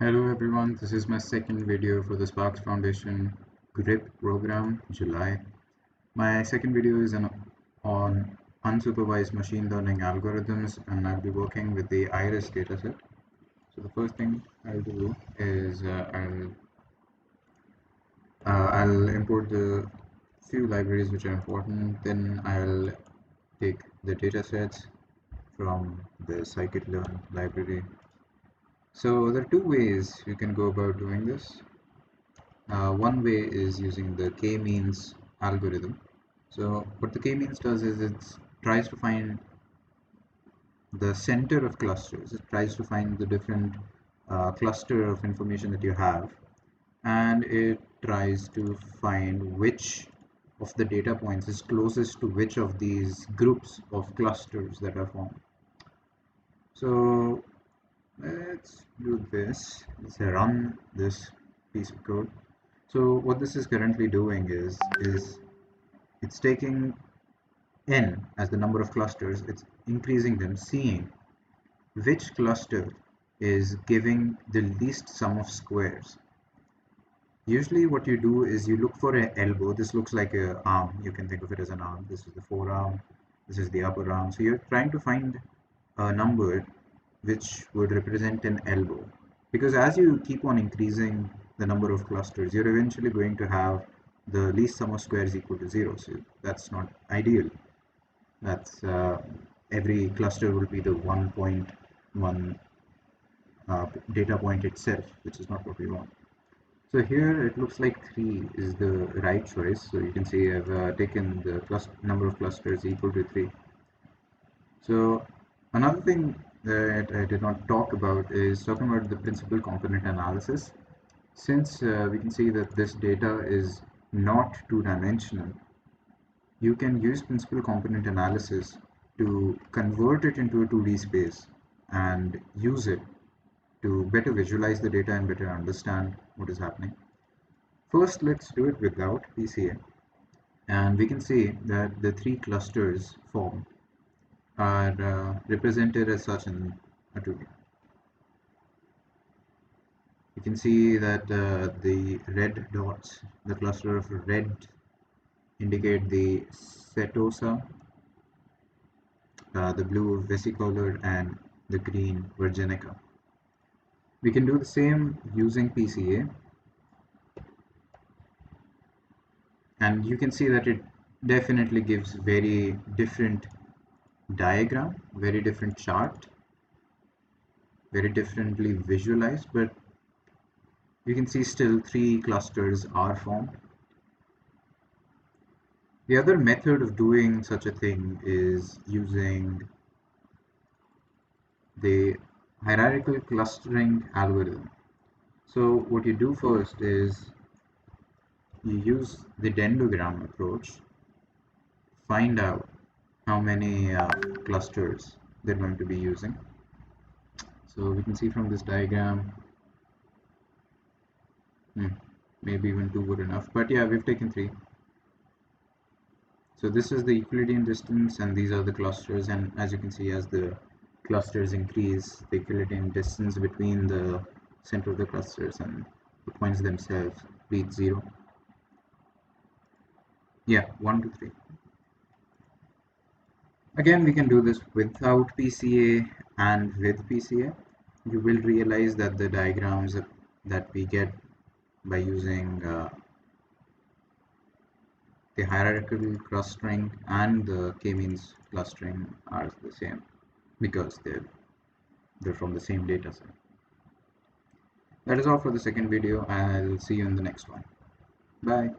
Hello everyone, this is my second video for the Sparks Foundation GRIP program, July. My second video is on unsupervised machine learning algorithms, and I'll be working with the iris dataset. So the first thing I'll do is I'll import the few libraries which are important, then I'll take the datasets from the scikit-learn library. So there are two ways you can go about doing this. One way is using the k-means algorithm. So what the k-means does is it tries to find the center of clusters. It tries to find the different cluster of information that you have, and it tries to find which of the data points is closest to which of these groups of clusters that are formed. So let's do this. Let's run this piece of code. So what this is currently doing is it's taking n as the number of clusters, it's increasing them, seeing which cluster is giving the least sum of squares. Usually what you do is you look for an elbow. This looks like an arm. You can think of it as an arm. This is the forearm. This is the upper arm. So you're trying to find a number which would represent an elbow, because as you keep on increasing the number of clusters, you're eventually going to have the least sum of squares equal to 0. So that's not ideal. That's every cluster will be the 1.1 data point itself, which is not what we want. So here it looks like 3 is the right choice. So you can see I've taken the number of clusters equal to 3. So another thing that I did not talk about is talking about the principal component analysis. Since we can see that this data is not two-dimensional, you can use principal component analysis to convert it into a 2D space and use it to better visualize the data and better understand what is happening. First, let's do it without PCA, and we can see that the 3 clusters formed are represented as such in a 2D. You can see that the red dots, the cluster of red, indicate the setosa, the blue vesicular, and the green virginica. We can do the same using PCA, and you can see that it definitely gives very different diagram, very different chart, very differently visualized, but you can see still 3 clusters are formed. The other method of doing such a thing is using the hierarchical clustering algorithm. So what you do first is you use the dendrogram approach, find out how many clusters they're going to be using. So we can see from this diagram, maybe even 2 were enough, but yeah, we've taken 3. So this is the Euclidean distance, and these are the clusters, and as you can see, as the clusters increase, the Euclidean distance between the center of the clusters and the points themselves reach 0. Yeah, 1 to 3. Again, we can do this without PCA and with PCA. You will realize that the diagrams that we get by using the hierarchical clustering and the k-means clustering are the same, because they're from the same data set. That is all for the second video. I'll see you in the next one. Bye.